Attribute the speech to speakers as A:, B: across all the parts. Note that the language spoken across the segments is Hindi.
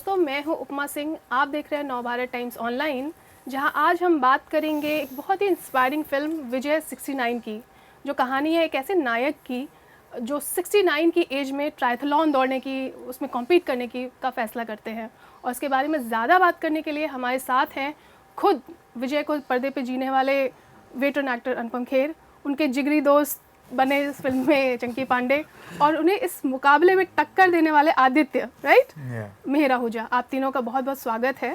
A: दोस्तों, मैं हूं उपमा सिंह। आप देख रहे हैं नवभारत टाइम्स ऑनलाइन, जहां आज हम बात करेंगे एक बहुत ही इंस्पायरिंग फिल्म विजय 69 की, जो कहानी है एक ऐसे नायक की जो 69 की एज में ट्रायथलॉन दौड़ने की, उसमें कॉम्पीट करने की का फैसला करते हैं। और इसके बारे में ज़्यादा बात करने के लिए हमारे साथ हैं खुद विजय को पर्दे पे जीने वाले वेटरन एक्टर अनुपम खेर, उनके जिगरी दोस्त बने इस फिल्म में चंकी पांडे, और उन्हें इस मुकाबले में टक्कर देने वाले आदित्य, राइट, मेहर आहूजा। आप तीनों का बहुत बहुत स्वागत है।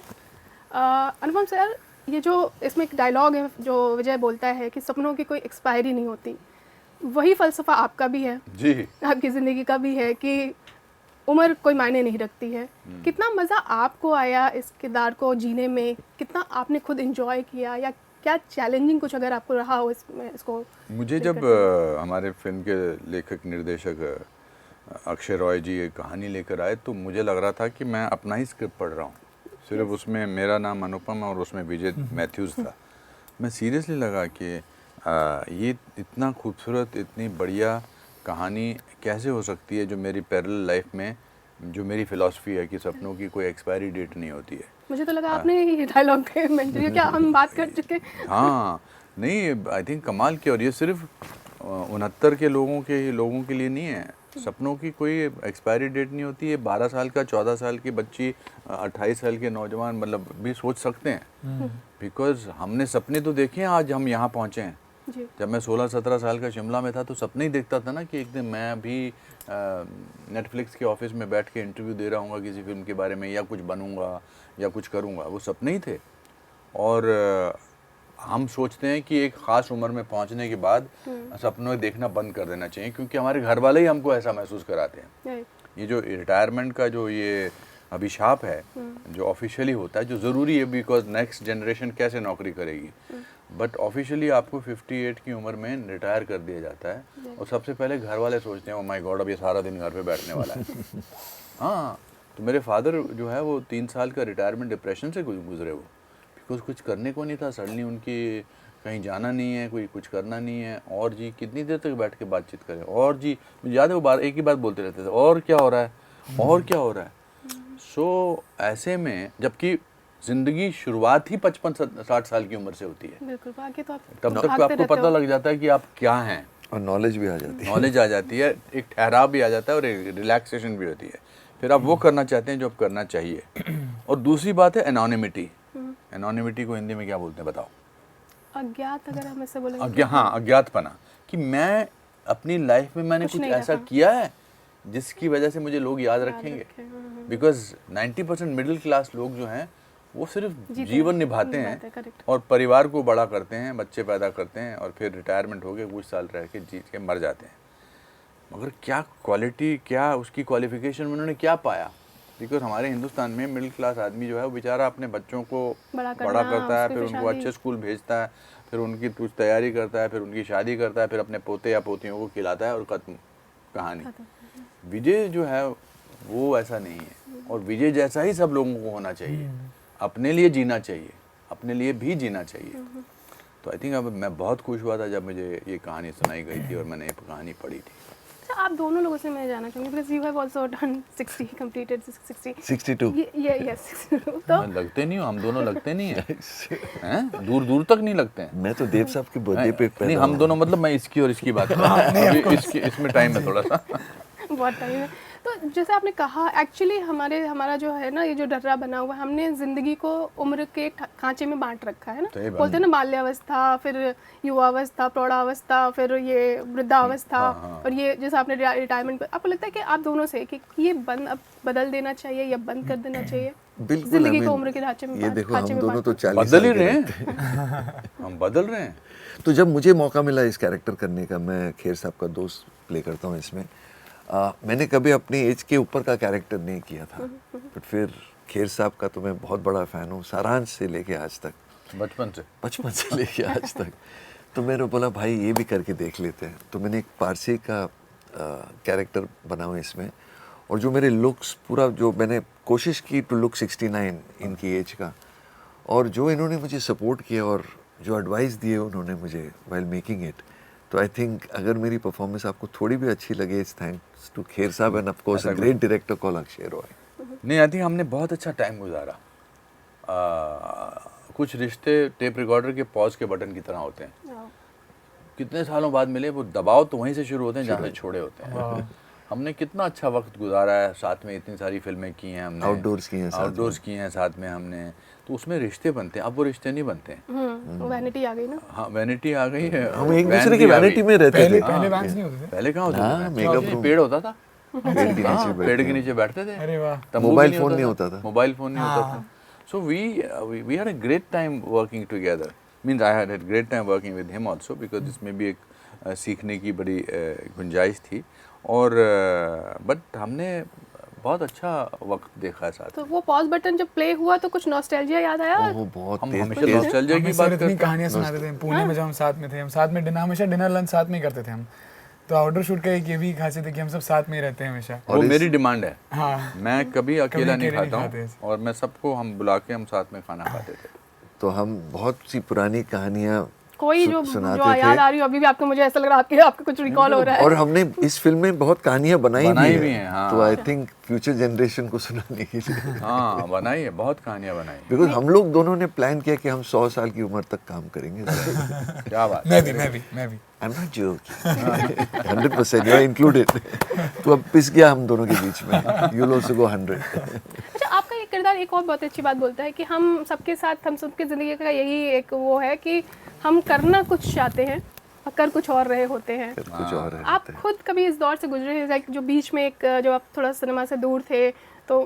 A: अनुपम सर, ये जो इसमें एक डायलॉग है जो विजय बोलता है कि सपनों की कोई एक्सपायरी नहीं होती, वही फ़लसफ़ा आपका भी है
B: जी,
A: आपकी ज़िंदगी का भी है कि उम्र कोई मायने नहीं रखती है। कितना मज़ा आपको आया इस किरदार को जीने में, कितना आपने खुद एंजॉय किया, या क्या चैलेंजिंग कुछ अगर आपको रहा हो इसमें इसको?
B: मुझे जब हमारे फिल्म के लेखक निर्देशक अक्षय रॉय जी ये कहानी लेकर आए तो मुझे लग रहा था कि मैं अपना ही स्क्रिप्ट पढ़ रहा हूँ। सिर्फ उसमें मेरा नाम अनुपम और उसमें विजय मैथ्यूज़ था। मैं सीरियसली लगा कि ये इतना खूबसूरत, इतनी बढ़िया कहानी कैसे हो सकती है, जो मेरी पैरेलल लाइफ में जो मेरी फ़िलॉसफी है कि सपनों की कोई एक्सपायरी डेट नहीं होती है।
A: मुझे तो लगा आपने ये डायलॉग पे मेंशन किया, क्या हम बात कर चुके?
B: हाँ, नहीं, आई थिंक कमाल की। और ये सिर्फ 69 के लोगों के लिए नहीं है। सपनों की कोई एक्सपायरी डेट नहीं होती है। 12 साल का, 14 साल की बच्ची, 28 साल के नौजवान मतलब भी सोच सकते हैं। बिकॉज हमने सपने तो देखे हैं, आज हम यहाँ पहुँचे हैं।
A: जी।
B: जब मैं 16-17 साल का शिमला में था तो सपने ही देखता था ना कि एक दिन मैं भी नेटफ्लिक्स के ऑफिस में बैठ के इंटरव्यू दे रहा हूँ किसी फिल्म के बारे में, या कुछ बनूंगा या कुछ करूँगा। वो सपने ही थे। और हम सोचते हैं कि एक ख़ास उम्र में पहुंचने के बाद सपनों देखना बंद कर देना चाहिए, क्योंकि हमारे घर वाले ही हमको ऐसा महसूस कराते हैं। ये जो रिटायरमेंट का जो ये अभिशाप है, जो ऑफिशियली होता है, जो ज़रूरी है बिकॉज नेक्स्ट जनरेशन कैसे नौकरी करेगी, बट ऑफिशियली आपको 58 की उम्र में रिटायर कर दिया जाता है। और सबसे पहले घर वाले सोचते हैं, ओ माय गॉड, अब ये सारा दिन घर पे बैठने वाला है। हाँ, तो मेरे फादर जो है वो 3 साल का रिटायरमेंट डिप्रेशन से गुजरे वो, बिकॉज कुछ करने को नहीं था। सडनली उनकी कहीं जाना नहीं है, कोई कुछ करना नहीं है। और जी कितनी देर तक बैठ के बातचीत करें, और जी मुझे याद है वो एक ही बात बोलते रहते थे, और क्या हो रहा है, और क्या हो रहा है। सो ऐसे में, जबकि ज़िंदगी शुरुआत ही 55-60 साल की उम्र से होती है,
A: बिल्कुल, बाकी तो आप
B: तब तक आपको पता लग जाता है कि आप क्या हैं,
C: और नॉलेज भी आ जाती है।
B: नॉलेज आ जाती है, एक ठहराव भी आ जाता है और एक रिलैक्सेशन भी होती है। फिर आप वो करना चाहते हैं जो आप करना चाहिए। और दूसरी बात है एनोनिमिटी। एनोनिमिटी को हिंदी में क्या बोलते हैं बताओ?
A: अज्ञात, अगर हम ऐसे बोलेंगे।
B: हाँ, अज्ञातपना, कि मैं अपनी लाइफ में मैंने कुछ ऐसा किया है जिसकी वजह से मुझे लोग याद रखेंगे। बिकॉज 90% मिडिल क्लास लोग जो हैं वो सिर्फ जीवन निभाते हैं और परिवार को बड़ा करते हैं, बच्चे पैदा करते हैं, और फिर रिटायरमेंट हो गए, कुछ साल रह के जीत के मर जाते हैं। मगर क्या क्वालिटी, क्या उसकी क्वालिफिकेशन में उन्होंने क्या पाया? बिकॉज हमारे हिंदुस्तान में मिडिल क्लास आदमी जो है वो बेचारा अपने बच्चों को बड़ा करता है, फिर उनको अच्छे स्कूल भेजता है, फिर उनकी कुछ तैयारी करता है, फिर उनकी शादी करता है, फिर अपने पोते या पोतियों को खिलाता है, और खत्म कहानी। विजय जो है वो ऐसा नहीं है, और विजय जैसा ही सब लोगों को होना चाहिए। अपने लिए जीना चाहिए, अपने लिए भी जीना चाहिए। तो आई थिंक अब मैं बहुत खुश हुआ था जब मुझे ये कहानी सुनाई गई थी और मैंने ये कहानी पढ़ी थी।
A: अच्छा, आप दोनों लोगों से मैं जानना चाहूँगी, because you have also done 60, completed
C: 62।
A: ये यस 62। तो
B: मैं लगते नहीं हो, हम दोनों लगते नहीं हैं, दूर दूर तक नहीं लगते हैं।
C: मैं तो देव साहब के बर्थडे पे
B: नहीं, हम दोनों, मतलब मैं इसकी और इसकी बात कर रहा हूँ, इसमें टाइम है थोड़ा सा।
A: बहुत टाइम है। तो जैसे आपने कहा, एक्चुअली हमारा जो है ना, ये जो डर्रा बना हुआ है, हमने ज़िंदगी को उम्र के खांचे में बांट रखा है ना। बोलते हैं ना, बाल्यावस्था, फिर युवावस्था, प्रौढ़ावस्था, फिर ये वृद्धावस्था। और ये जैसे आपने रिटायरमेंट, आपको लगता है कि आप दोनों से कि ये अब बदल देना चाहिए या बंद कर देना चाहिए
C: बिल्कुल
A: जिंदगी को उम्र के ढांचे में?
C: ये देखो, हम दोनों तो 40
B: बदल ही रहे हैं। हम बदल रहे हैं।
C: तो जब मुझे मौका मिला इस कैरेक्टर करने का, मैं खेर साहब का दोस्त प्ले करता हूँ इसमें, मैंने कभी अपनी एज के ऊपर का कैरेक्टर नहीं किया था। बट फिर खेर साहब का तो मैं बहुत बड़ा फ़ैन हूँ, सारांश से लेके आज तक, बचपन से लेके आज तक। तो मैंने बोला भाई ये भी करके देख लेते हैं। तो मैंने एक पारसी का कैरेक्टर बनाऊँ इसमें, और जो मेरे लुक्स, पूरा जो मैंने कोशिश की टू लुक 69 इनकी एज का, और जो इन्होंने मुझे सपोर्ट किया और जो एडवाइस दिए उन्होंने मुझे वाइल मेकिंग इट, तो आई थिंक अगर मेरी परफॉर्मेंस आपको थोड़ी भी अच्छी लगे, इट्स थैंक्स टू खेर साहब and of course a great director called Akshay Roy.
B: नहीं, आई थिंक हमने बहुत अच्छा टाइम गुजारा। कुछ रिश्ते टेप रिकॉर्डर के पॉज के बटन की तरह होते हैं। कितने सालों बाद मिले, वो दबाव तो वहीं से शुरू होते हैं जहाँ से छोड़े होते हैं। हमने कितना अच्छा वक्त गुजारा है साथ में, इतनी सारी फिल्में की हैं हमने,
C: आउटडोर्स की हैं
B: साथ में हमने, तो उसमें रिश्ते बनते हैं। अब वो रिश्ते नहीं बनते हैं।
A: वैनिटी आ गई ना।
B: हाँ, वैनिटी आ गई है।
C: हम एक दूसरे की वैनिटी में रहते थे।
D: पहले वैन्स नहीं होते थे।
B: पहले कहाँ होते थे?
C: मेकअप रूम,
B: पेड़ होता था,
C: पेड़ के नीचे
B: बैठते थे।
D: अरे वाह।
B: तंबू भी
C: मोबाइल फोन नहीं होता था।
B: मोबाइल फोन नहीं होता था। So we had a great time working together. Means I had a great time working with him also because इसमें भी एक सीखने की बड़ी गुंजाइश थी। और बट हमने बहुत अच्छा वक्त देखा है साथ।
A: तो वो पॉज बटन जब प्ले हुआ तो कुछ नॉस्टैल्जिया याद आया?
C: वो बहुत
B: हम
C: तेज
B: हमेशा नॉस्टैल्जिया की बात करते
D: इतनी कहानियां सुनाते थे पुणे में जब हम साथ में थे। हम साथ में हमेशा डिनर लंच साथ में ही करते थे हम। तो आउटडोर शूट का एक ये भी खासियत है कि हम सब साथ में ही रहते हैं हमेशा।
B: वो मेरी डिमांड है।
D: हाँ,
B: मैं कभी अकेला नहीं खाता
D: खाते
B: हूँ, और मैं सबको हम बुला के हम साथ में खाना खाते थे।
C: तो हम बहुत सी पुरानी कहानियाँ
A: कोई जो
C: सुनाते
A: जो याद
C: थे।
A: आ रही हो अभी भी आपको? मुझे ऐसा लग रहा है आपको कुछ रिकॉल हो रहा है।
C: और हमने इस फिल्म में बहुत कहानियां बनाई भी
B: हैं, हाँ।
C: तो आई थिंक फ्यूचर जनरेशन को सुनाने के लिए
B: हाँ, बनाई है, बहुत कहानियाँ बनाई हैं।
C: बिकॉज हम लोग दोनों ने प्लान किया कि हम 100 साल की उम्र तक काम करेंगे।
B: क्या बात।
D: मैं भी
C: I am not joking, 100% you are included. तो अब पिस गया हम दोनों के बीच में, यू विल आल्सो गो 100।
A: अच्छा, आपका ये किरदार एक और बहुत अच्छी बात बोलता है कि हम सबके साथ, हम सबकी ज़िंदगी का यही एक वो है कि हम करना कुछ चाहते हैं और कर कुछ और रहे होते हैं।
C: कुछ और है।
A: आप खुद कभी इस दौर से गुजरे हैं, लाइक जो बीच में एक जब आप थोड़ा सिनेमा से दूर थे तो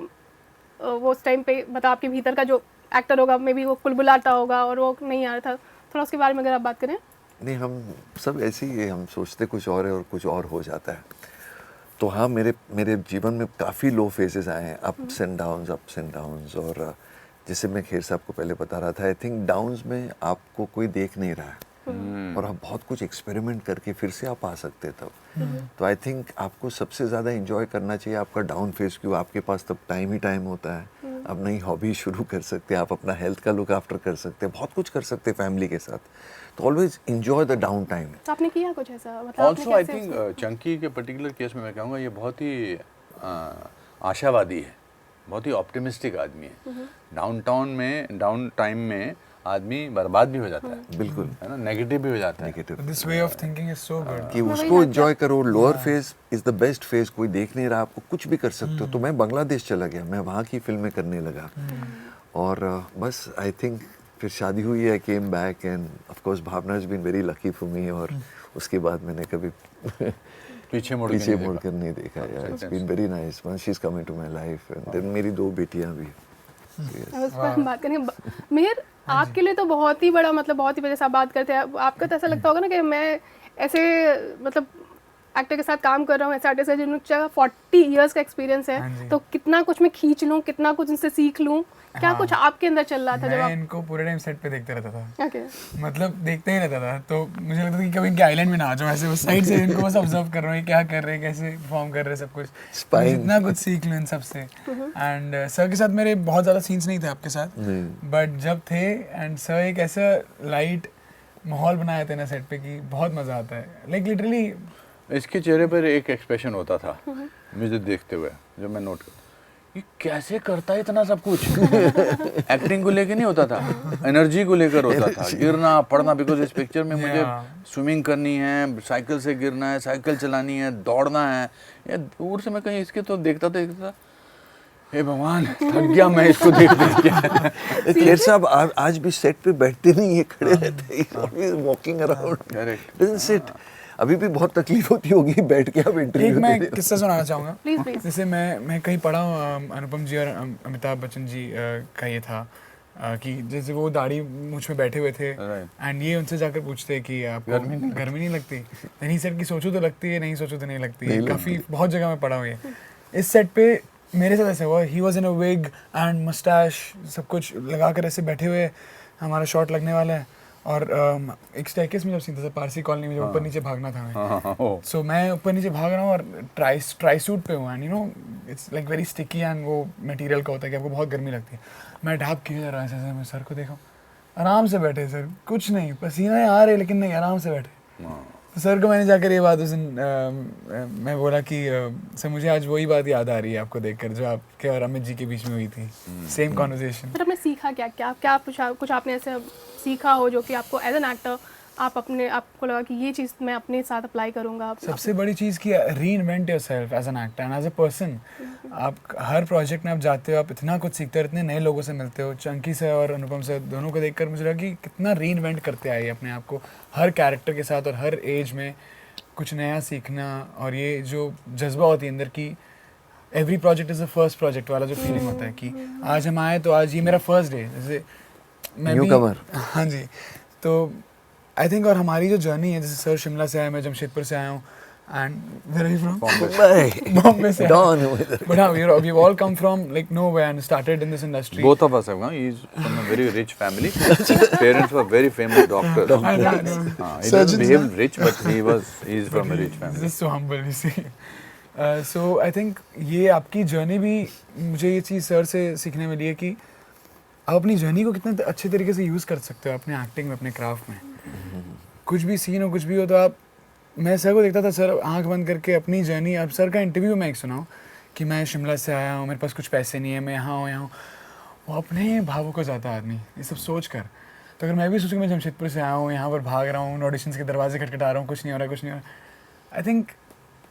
A: वो उस टाइम पे मतलब आपके भीतर का जो एक्टर होगा मे बी वो कुलबुलाता होगा और वो नहीं आ रहा था, थोड़ा उसके बारे में अगर आप बात करें?
C: नहीं, हम सब ऐसे ही है, हम सोचते कुछ और है और कुछ और हो जाता है। तो हाँ, मेरे जीवन में काफ़ी लो फेजेस आए हैं, अप्स एंड डाउन्स। और जैसे मैं खेर साहब को पहले बता रहा था, आई थिंक डाउन्स में आपको कोई देख नहीं रहा है और आप बहुत कुछ एक्सपेरिमेंट करके फिर से आप आ सकते तब। तो आई थिंक आपको सबसे ज़्यादा एंजॉय करना चाहिए आपका डाउन फेज, क्यों आपके पास तब टाइम ही टाइम होता है। आप नई हॉबी शुरू कर सकते हैं, आप अपना हेल्थ का लुक आफ्टर कर सकते हैं, बहुत कुछ कर सकते हैं फैमिली के साथ। तो always enjoy the down time.
A: तो आपने किया कुछ ऐसा? मतलब
B: ऑल्सो आई थिंक चंकी के पर्टिकुलर केस में मैं कहूँगा ये बहुत ही आशावादी है, बहुत ही ऑप्टिमिस्टिक आदमी है। डाउन टाइम में आदमी बर्बाद भी हो जाता है,
C: बिल्कुल,
B: है ना, नेगेटिव भी हो जाता है।
C: Negative
D: this way of thinking is so good
C: कि उसको एंजॉय करो। Lower phase is the best phase, कोई देख नहीं रहा, आपको कुछ भी कर सकते हो। तो मैं बांग्लादेश चला गया, मैं वहाँ की फिल्में करने लगा और बस आई थिंक फिर शादी हुई, I came back and of course Bhavna has been very lucky for me. और उसके बाद मैंने कभी
B: पीछे मुड़
C: कर नहीं देखा। यार, it's been very nice. One she is coming to my life and then मेरी 2 बेटियां भी।
A: उस पर हम बात करेंगे। मेहर, आपके लिए तो बहुत ही बड़ा, मतलब बहुत ही वजह से आप बात करते हैं, आपका तो ऐसा लगता होगा ना कि मैं ऐसे मतलब एक्टर के साथ काम कर रहा हूँ, ऐसे आर्टिस्ट है जिनका 40 इयर्स का एक्सपीरियंस है, तो कितना कुछ मैं खींच लूँ, कितना कुछ इनसे सीख लूँ। क्या कुछ आपके अंदर चल रहा था जब
D: मैं इनको पूरे टाइम सेट पे देखते रहता था।
A: ओके।
D: मतलब देखते ही रहता था। तो मुझे लगता था कि कभी इनके आइलैंड में ना आ जाऊं, ऐसे बस साइड से इनको बस ऑब्जर्व कर रहा हूँ, क्या कर रहे हैं, कैसे परफॉर्म कर रहे हैं, सब कुछ जितना कुछ सीख लूँ इन सब से। एंड सर के साथ मेरे बहुत ज़्यादा सीन्स नहीं थे आपके साथ, बट जब थे एंड सर एक ऐसा लाइट माहौल बनाया था ना सेट पे कि बहुत मज़ा आता है। लाइक लिटरली
B: इसके चेहरे पर एक एक्सप्रेशन होता था मुझे देखते हुए, जो मैं नोट करता, ये कैसे करता है इतना सब कुछ। एक्टिंग को लेके नहीं होता था, एनर्जी को लेकर होता था, गिरना पड़ना। बिकॉज इस पिक्चर में मुझे स्विमिंग करनी है, साइकिल से गिरना है, साइकिल चलानी है, दौड़ना है। ये दूर से मैं कहीं इसके तो देखता था, हे भगवान, थक गया मैं इसको देख के।
C: खेर साहब आज भी सेट पे बैठते नहीं है, खड़े रहते हैं, always walking around, doesn't sit. अभी भी बहुत तकलीफ होती होगी बैठ के आप इंटरव्यू।
D: एक मैं किस्सा सुनाना चाहूँगा।
A: प्लीज।
D: जैसे मैं कहीं पढ़ा हूँ, अनुपम जी और अमिताभ बच्चन जी का ये था कि जैसे वो दाढ़ी मुझ में बैठे हुए थे एंड ये उनसे जाकर पूछते कि आपको गर्मी नहीं लगती? नहीं सर, की सोचो तो लगती है, नहीं सोचो तो नहीं लगती। काफ़ी बहुत जगह में पढ़ा हुआ है। इस सेट पे मेरे साथ ऐसा हुआ, he was in a wig and moustache, सब कुछ लगा कर ऐसे बैठे हुए, हमारा शॉट लगने वाला है। और एक स्टेयरकेस में जब सीन था पारसी कॉलोनी में, जब ऊपर नीचे भागना था हमें। सो मैं ऊपर नीचे भाग रहा हूँ और ट्राई सूट पे हूँ and you know it's like very sticky and वो मटेरियल का होता है कि आपको बहुत गर्मी लगती है। मैं ढाप किया जा रहा है ऐसे, मैं सर को देखा, आराम से बैठे सर, कुछ नहीं, पसीना आ रहे लेकिन नहीं, आराम से बैठे। तो सर को मैंने जाकर ये बात उस दिन मैं बोला कि सर मुझे आज वही बात याद आ रही है आपको देखकर जो आपके और अमित जी के बीच में हुई थी, सेम कॉन्वर्सेशन।
A: फिर आपने सीखा क्या क्या क्या कुछ आपने ऐसे सीखा हो जो कि आपको एज एन एक्टर आपको लगा कि ये चीज़ मैं अपने साथ अप्लाई करूँगा?
D: सबसे बड़ी चीज़ कि reinvent yourself as an actor and as a person. आप हर प्रोजेक्ट में आप जाते हो, आप इतना कुछ सीखते हो, इतने नए लोगों से मिलते हो। चंकी से और अनुपम से दोनों को देखकर मुझे लगा कि कितना रीइन्वेंट करते आए अपने आप को हर कैरेक्टर के साथ, और हर एज में कुछ नया सीखना, और ये जो जज्बा होती है अंदर की every project is a first project वाला जो फीलिंग होता है कि आज हम आए तो आज ये मेरा फर्स्ट डे, जैसे मैं भी, हाँ जी, तो आई थिंक और हमारी जो जर्नी है, जैसे सर शिमला से आए, मैं जमशेदपुर से आया हूँ, and where are you from? Bombay से। बट हाँ, we all come from like nowhere and started in this industry.
B: Both of us have come. He's from a very rich family. His parents were very famous doctors. He doesn't behave rich, but he's from a rich family.
D: This is so humble, you see. So I think ये आपकी जर्नी भी मुझे ये चीज़ सर से सीखने मिली है कि आप अपनी जर्नी को कितने अच्छे तरीके से यूज़ कर सकते हो अपने एक्टिंग में, अपने क्राफ्ट में। कुछ भी सीन हो, कुछ भी हो, तो आप, मैं सर को देखता था, सर आंख बंद करके अपनी जर्नी, अब सर का इंटरव्यू में एक सुनाऊँ कि मैं शिमला से आया हूँ, मेरे पास कुछ पैसे नहीं है, मैं यहाँ हूँ, वो अपने भावों को जाता आदमी ये सब सोच कर। तो अगर मैं भी सोचूँ कि मैं जमशेदपुर से आया हूँ, यहाँ पर भाग रहा हूँ, ऑडिशंस के दरवाजे खटखटा रहा हूँ, कुछ नहीं हो रहा, कुछ नहीं हो रहा, I think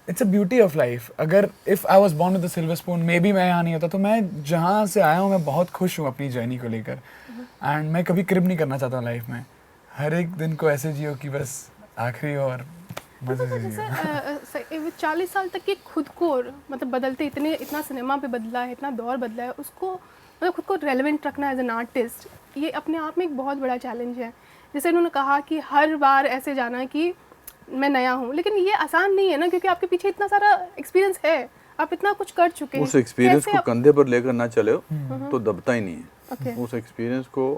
D: it's a beauty of life. अगर if I was born with the silver spoon, maybe मैं यहाँ नहीं होता। तो मैं जहाँ से आया हूँ मैं बहुत खुश हूँ अपनी जर्नी को लेकर, एंड मैं कभी क्रिप नहीं करना चाहता हूँ लाइफ में। हर एक दिन को ऐसे जियो कि बस आखिरी हो और मजे से जियो।
A: 40 साल तक के खुद को मतलब बदलते, इतना सिनेमा पे बदला है, इतना दौर बदला है, उसको मतलब खुद को रेलेवेंट रखना एज एन आर्टिस्ट, ये अपने आप में एक बहुत बड़ा चैलेंज है। जैसे उन्होंने कहा कि हर बार ऐसे जाना कि मैं नया हूँ, लेकिन ये आसान नहीं है ना, क्योंकि आपके पीछे इतना सारा एक्सपीरियंस है, आप इतना कुछ कर चुके हैं।
B: उस एक्सपीरियंस को कंधे पर लेकर ना चले हो तो दबता ही नहीं है। उस एक्सपीरियंस को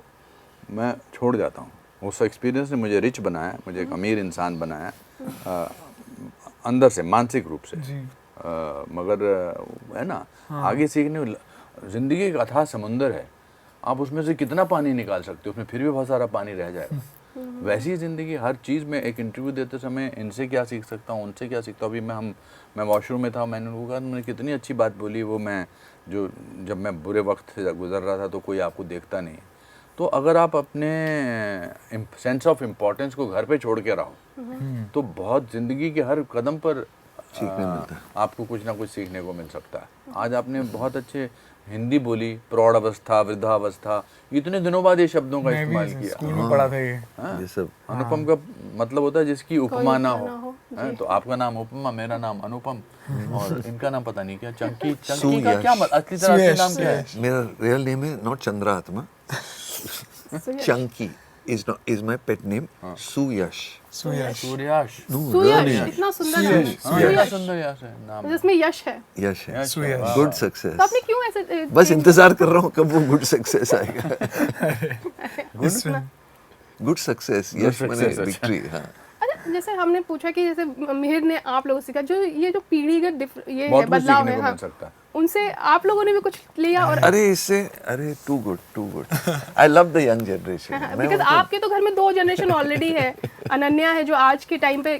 B: मैं छोड़ जाता हूँ। उस एक्सपीरियंस ने मुझे रिच बनाया, मुझे एक अमीर इंसान बनाया, अंदर से, मानसिक रूप से। मगर है ना, आगे सीखने, ज़िंदगी एक अथाह समुंदर है, आप उसमें से कितना पानी निकाल सकते हो, उसमें फिर भी बहुत सारा पानी रह जाएगा। वैसी ज़िंदगी, हर चीज़ में एक इंटरव्यू देते समय इनसे क्या सीख सकता हूँ, उनसे क्या सीखता हूँ। अभी मैं वॉशरूम में था, मैंने उनको कहा मैंने कितनी अच्छी बात बोली, वो मैं जब मैं बुरे वक्त से गुजर रहा था तो कोई आपको देखता नहीं। तो अगर आप अपने सेंस ऑफ इम्पोर्टेंस को घर पे छोड़ के रहो तो बहुत ज़िंदगी के हर कदम पर आपको कुछ ना कुछ सीखने को मिल सकता है। आज आपने बहुत अच्छे हिंदी बोली, प्रौढ़ अवस्था, वृद्धावस्था, इतने दिनों बाद ये शब्दों का इस्तेमाल किया।
D: स्कूल में पढ़ा था ये
C: सब।
B: अनुपम का मतलब होता है जिसकी उपमा ना हो। तो आपका नाम उपमा, मेरा नाम अनुपम, और इनका नाम पता नहीं क्या, चंकी का क्या असली तरह से नाम क्या है?
C: मेरा रियल नेम है not Chandratma, Chunky is my pet name. Suyash.
A: Suyash
C: No,
A: इतना सुंदर नाम है, जिसमें यश है।
C: यश है, गुड सक्सेस।
A: तो आपने क्यों ऐसे
C: बस इंतजार कर रहा हूँ कब वो गुड सक्सेस आएगा। गुड सक्सेस, यश माने विक्ट्री। हाँ,
A: अच्छा, जैसे हमने पूछा कि जैसे मिहिर ने आप लोगों से सीखा, जो ये जो पीढ़ीगत ये है,
B: बहुत कुछ
A: बदलाव
B: सीखने
A: है,
B: को
A: हाँ,
B: मिल सकता है।
A: उनसे आप लोगों ने भी कुछ लिया? और
C: अरे too good. I love the young generation,
A: because आपके तो घर में 2 जनरेशन ऑलरेडी है। अनन्या है जो आज के टाइम पे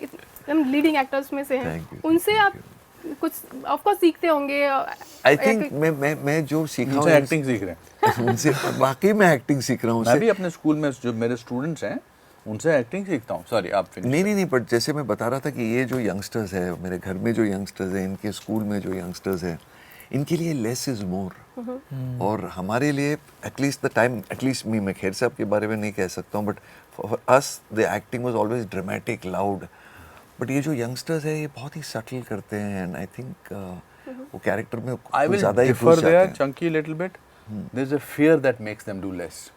A: लीडिंग एक्टर्स में से हैं, उनसे आप कुछ ऑफ कोर्स सीखते होंगे।
C: आई थिंक मैं जो सीखा हूँ,
B: एक्टिंग सीख रहे हैं
C: उनसे, वाकई मैं एक्टिंग सीख रहा हूँ।
B: मैं भी अपने स्कूल में जो मेरे स्टूडेंट्स हैं उनसे एक्टिंग सीखता हूँ। सॉरी, आप फिनिश।
C: नहीं, बट जैसे मैं बता रहा था कि ये जो यंगस्टर्स है, मेरे घर में जो यंगस्टर्स हैं, इनके स्कूल में जो यंगस्टर्स हैं, इनके लिए लेस इज मोर। और हमारे लिए एटलीस्ट द टाइम, एटलीस्ट मैं खैर साहब के बारे में नहीं कह सकता हूँ, but for us the acting was always dramatic, loud. But ये जो यंगस्टर्स है ये बहुत ही सटल करते हैं, एंड आई थिंक वो कैरेक्टर में कुछ ज़्यादा ही घुस जाते हैं।
B: Chunky little bit, there is a fear that makes them do less.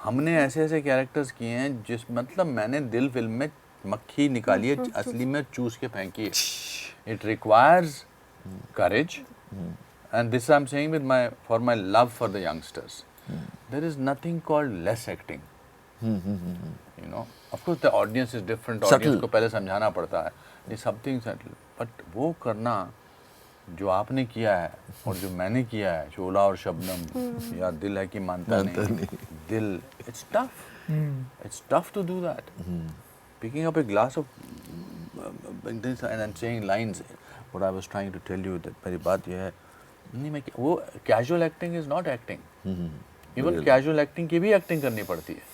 B: हमने ऐसे कैरेक्टर्स किए हैं जिस, मतलब मैंने दिल फिल्म में मक्खी निकाली है, असली में चूस के फेंकी है। It requires courage, and this I'm saying with for my love for the youngsters. There is nothing called less acting. You know, of course the audience is different. Audience को पहले समझाना पड़ता है, it's something subtle. But वो करना जो आपने किया है और जो मैंने किया है, शोला और शबनम, या दिल है कि मानता नहीं, दिल, it's tough. It's tough to do that. picking up a glass of this and then saying lines. What I was trying to tell you that मेरी बात यह है नहीं मैं वो casual acting is not acting. Even casual acting की भी acting करनी पड़ती है.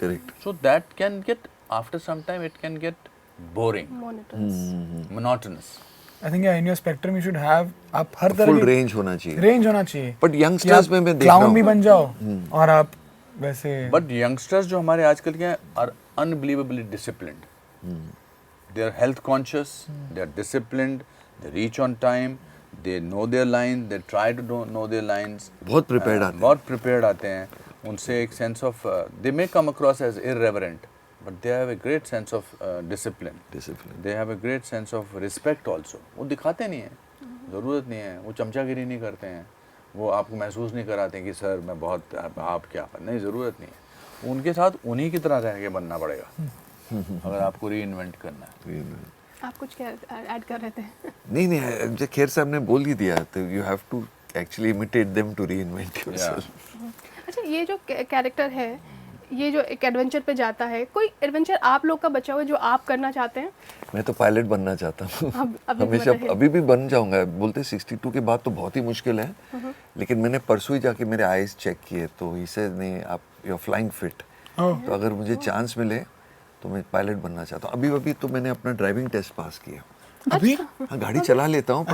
C: Correct.
B: So that can get after some time it can get boring, monotonous.
D: I think yeah, in your spectrum you should have आप हर तरह
C: Full
D: की
C: range होना चाहिए.
D: range होना चाहिए.
C: But youngsters में मैं देख रहा
D: क्लाउन भी
C: हूँ.
D: बन जाओ और आप वैसे
B: But youngsters जो हमारे आजकल के हैं are unbelievably disciplined. They are health conscious, they are disciplined, they reach on time, they know their lines, they try to know their lines.
C: बहुत prepared आते हैं.
B: बहुत prepared आते हैं. उनसे एक sense of they may come across as irreverent, but they have a great sense of discipline.
C: Discipline.
B: They have a great sense of respect also. वो दिखाते नहीं हैं, ज़रूरत नहीं है. वो चमचागिरी नहीं करते हैं. वो आपको महसूस नहीं कराते हैं कि सर मैं बहुत आप क्या नहीं, ज़रूरत नहीं है. उनके साथ उन्हीं की तरह रह के बनना पड़ेगा अगर आपको री इन्वेंट करना है.
A: आप कुछ क्या ऐड कर रहे थे?
C: नहीं जब खेर साहब ने बोल ही दिया तो you have to actually imitate them to reinvent yourself.
A: अच्छा, ये जो कैरेक्टर है, ये जो एक एडवेंचर पे जाता है, कोई एडवेंचर आप लोग का बचा हुआ है जो आप करना चाहते हैं?
C: मैं तो पायलट बनना चाहता हूँ.
A: अभी
C: हमेशा
A: बना है।
C: अभी भी बन जाऊंगा. बोलते 62 के बाद तो बहुत ही मुश्किल है. लेकिन मैंने परसों ही जाके मेरे आईज चेक किए तो इसे नहीं आप यू आर फ्लाइंग फिट. तो अगर मुझे चांस मिले तो मैं पायलट बनना चाहता हूँ. अभी तो मैंने अपना ड्राइविंग टेस्ट पास किया.
D: अभी
C: हाँ, गाड़ी चला लेता हूँ.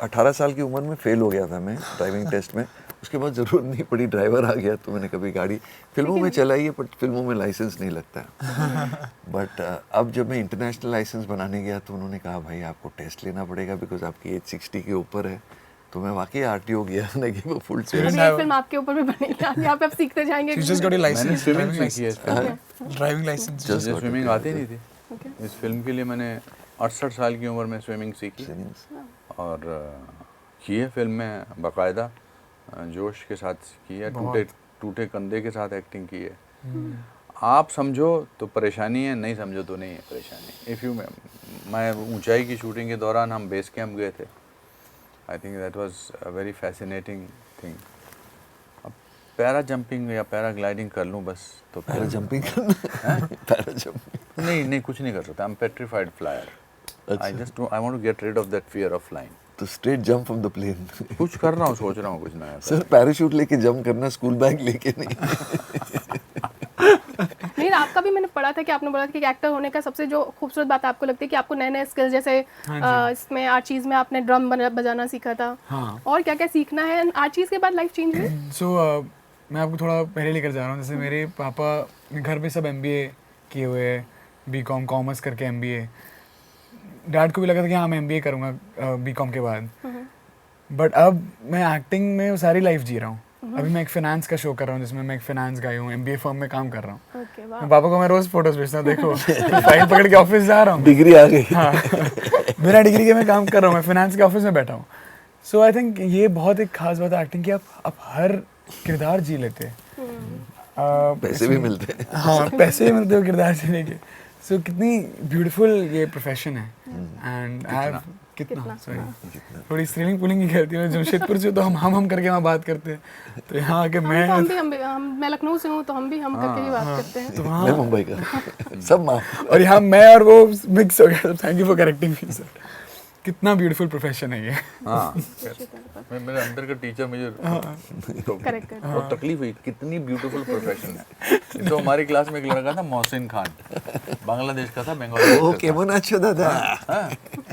C: 18 साल की उम्र में फेल हो गया था मैं ड्राइविंग टेस्ट में. उसके बाद ज़रूरत नहीं पड़ी, ड्राइवर आ गया तो मैंने कभी गाड़ी फिल्मों में चलाई है, बट फिल्मों में लाइसेंस नहीं लगता. बट अब जब मैं इंटरनेशनल लाइसेंस बनाने गया तो उन्होंने कहा भाई आपको टेस्ट लेना पड़ेगा बिकॉज आपकी एज 60 के ऊपर है. तो मैं वाकई RTO गया ना कि वो फुल
D: Didn't
A: अभी
D: have-
A: एक फिल्म आपके ऊपर भी बनेगी, यहाँ पे आप सीखते जाएंगे.
D: you just got a
B: मैंने
D: license,
B: स्विमिंग
D: driving
B: सीखी है इस
D: license.
B: फिल्म में.
D: Driving license.
C: Just
B: मुझे
C: got
B: स्विमिंग
C: it.
B: आती नहीं थी. इस फिल्म के लिए मैंने 68 साल की उम्र में स्विमिंग सीखी और की है फिल्म में बाकायदा जोश के साथ की है. टूटे कंधे के साथ एक्टिंग की है. आप समझो तो परेशानी है, नहीं समझो तो नहीं है परेशानी. इफ़ यू मैं ऊंचाई की शूटिंग के दौरान हम बेस कैंप गए थे. I think that was a very fascinating thing. अब पैरा जंपिंग या पैरा ग्लाइडिंग कर लूँ बस तो
C: पैरा जंपिंग पैरा जंपिंग
B: नहीं कुछ नहीं कर सकता. I am petrified flyer. I just I want to get rid of that fear of flying.
C: तो straight jump from the plane.
B: कुछ कर रहा हूँ, सोच रहा हूँ कुछ नया.
C: सर पैराशूट लेके जंप करना, स्कूल बैग लेके नहीं.
A: नहीं, आपका भी मैंने पढ़ा था कि आपने बोला था कि एक्टर होने का सबसे जो खूबसूरत बात आपको लगती है कि आपको नए नए स्किल्स, जैसे इसमें आर्चीज में आपने ड्रम बजाना सीखा था.
D: हाँ.
A: और क्या क्या सीखना है आर्चीज के बाद लाइफ चेंज हुई?
D: So मैं आपको थोड़ा पहले लेकर जा रहा हूँ. जैसे मेरे पापा घर पे सब MBA किए हुए हैं, BCom कॉमर्स करके MBA. डैड को भी लगा था कि हाँ मैं MBA करूँगा BCom के बाद. बट अब मैं एक्टिंग में सारी लाइफ जी रहा हूँ. अभी मैं एक फाइनेंस का शो कर रहा हूँ जिसमें मैं एक फाइनेंस गाय हूँ, MBA फर्म में काम कर रहा हूँ.
A: ओके, वाह.
D: मैं पापा को मैं रोज फोटोज भेजता हूँ, देखो फाइल पकड़ के ऑफिस जा रहा हूँ.
C: डिग्री आ गई.
D: हाँ, बिना डिग्री के मैं काम कर रहा हूँ, मैं फाइनेंस के ऑफिस में बैठा हूँ. सो आई थिंक ये बहुत एक खास बात है एक्टिंग की, आप हर किरदार जी लेते हैं.
C: पैसे भी मिलते हैं.
D: हाँ, पैसे भी मिलते हो किरदार जीने के. सो कितनी ब्यूटीफुल ये प्रोफेशन है. एंड आई कितना सॉरी थोड़ी स्त्रीलिंग पुलिंग ही करती हूँ. जमशेदपुर से तो हम करके वहाँ बात करते हैं, तो यहाँ आके
A: मैं लखनऊ से हूँ तो हम करके ही बात करते हैं.
D: तो
C: मैं
D: वहाँ
C: मुंबई का सब माँ.
D: और यहाँ मैं और वो मिक्स हो गया. Thank you for correcting me sir. कितना ब्यूटीफुल प्रोफेशन है ये.
B: हाँ, मेरे अंदर का टीचर मुझे
A: करेक्ट कर.
B: बहुत तकलीफ हुई. कितनी ब्यूटीफुल प्रोफेशन है. तो हमारी क्लास में एक लड़का था मोहसिन खान, बांग्लादेश का था, बंगाली.
C: ओ केमन अच्छो दादा.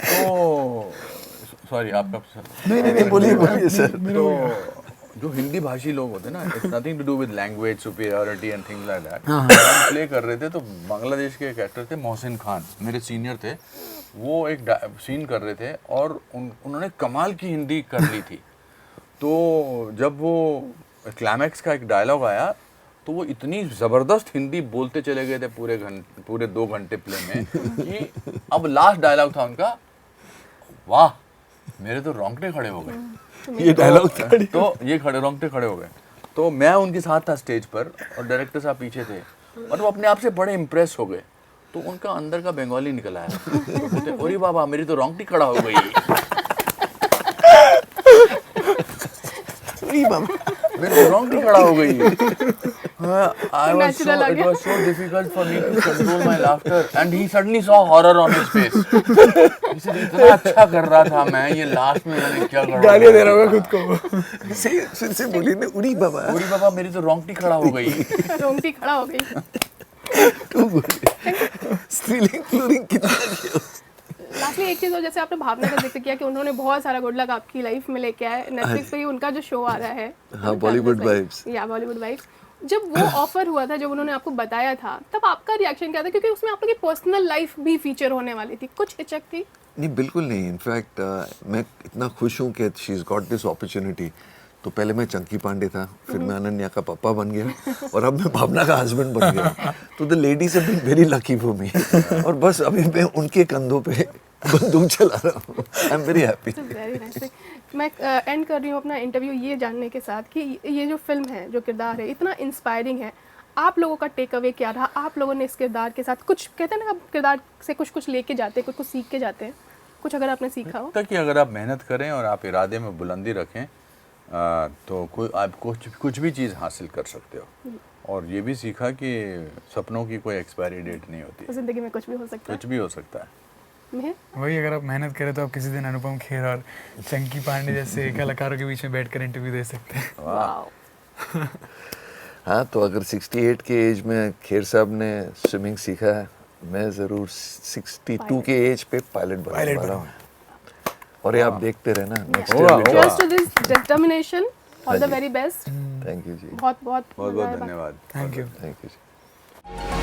B: तो सॉरी आपका
C: नहीं बोलिए सर.
B: तो जो हिंदी भाषी लोग होते हैं ना, it's nothing to do with language superiority and things like that. हम प्ले कर रहे थे तो बांग्लादेश के एक एक्टर थे मोहसिन खान, मेरे सीनियर थे. वो एक सीन कर रहे थे और उन्होंने कमाल की हिंदी कर ली थी. तो जब वो क्लाइमैक्स का एक डायलॉग आया तो वो इतनी ज़बरदस्त हिंदी बोलते चले गए थे पूरे 2 घंटे प्ले में कि अब लास्ट डायलॉग था उनका, वाह मेरे तो रोंगटे खड़े हो गए.
C: ये डायलॉग था.
B: तो ये रोंगटे खड़े हो गए. तो मैं उनके साथ था स्टेज पर और डायरेक्टर साहब पीछे थे और वो अपने आप से बड़े इम्प्रेस हो गए. तो उनका अंदर का बंगाली निकल आया. तो बोलते अरे बाबा मेरी तो रोंगटी खड़ा हो गई. मेरे रोंगटे खड़ा हो गई। I was so,
A: Natural uh
B: it
A: गया।
B: was so difficult for me to control my laughter and he suddenly saw horror on his face. He said इतना अच्छा कर रहा था मैं, ये लास्ट में मैंने क्या कर
D: गालियाँ दे रहा होगा खुद को।
C: फिर से बोली ना, उड़ी बाबा।
B: उड़ी बाबा मेरी तो रोंगटी खड़ा हो गई।
A: रोंगटी खड़ा हो गई।
C: तू बोली स्त्रीलिंग पुल्लिंग कितना किया।
A: लास्टली एक चीज़ और, जैसे आपने भावना का जिक्र किया कि उन्होंने बहुत सारा गुड लक आपकी लाइफ में लेके आए, नेटफ्लिक्स पे ही उनका जो शो आ रहा है,
C: हाँ, Bollywood Vibes।
A: या बॉलीवुड वाइब्स, जब वो ऑफर हुआ था, जब उन्होंने आपको बताया था, तब आपका रिएक्शन क्या था? क्योंकि उसमें आप लोग की पर्सनल लाइफ भी फीचर होने वाली थी, कुछ हिचक थी?
C: नहीं, बिल्कुल नहीं। इनफैक्ट मैं इतना खुश हूँ कि she is got this opportunity. तो पहले मैं चंकी पांडे था, फिर मैं अनन्या का पापा बन गया और अब मैं भावना का हस्बैंड बन गया। तो the ladies have been very lucky for me. और बस अभी मैं उनके कंधों पे बंदूक चला रहा हूँ। I am very happy.
A: Very nice. मैं एंड कर रही हूँ अपना इंटरव्यू ये जानने के साथ कि ये जो फिल्म है, जो किरदार है, इतना इंस्पायरिंग है, आप लोगों का टेक अवे क्या रहा? आप लोगों ने इस किरदार के साथ कुछ, कहते हैं ना, आप किरदार से कुछ कुछ लेके जाते हैं, कुछ कुछ सीख के जाते हैं, कुछ अगर आपने सीखा हो?
B: तक कि अगर आप मेहनत करें और आप इरादे में बुलंदी रखें तो कोई आप कुछ भी चीज़ हासिल कर सकते हो। और ये भी सीखा कि सपनों की कोई एक्सपायरी डेट नहीं होती,
A: ज़िंदगी में कुछ भी हो सकता है।
B: कुछ भी हो सकता है।
D: वही, अगर आप मेहनत करें तो आप किसी दिन अनुपम खेर और चंकी पांडे जैसे कलाकारों के बीच में बैठकर इंटरव्यू दे सकते हैं।
A: वाह।
C: हाँ, तो अगर 68 के एज में खेर साहब ने स्विमिंग सीखा है, मैं ज़रूर 62 के एज पे पायलट बनने वाला हूँ। और ये आप देखते रहना next year.
A: Cheers to this determination. All the very best.
C: Thank you ji.
A: बहुत बहुत
B: बहुत बहुत धन्यवाद।
D: Thank you.
C: Thank you ji.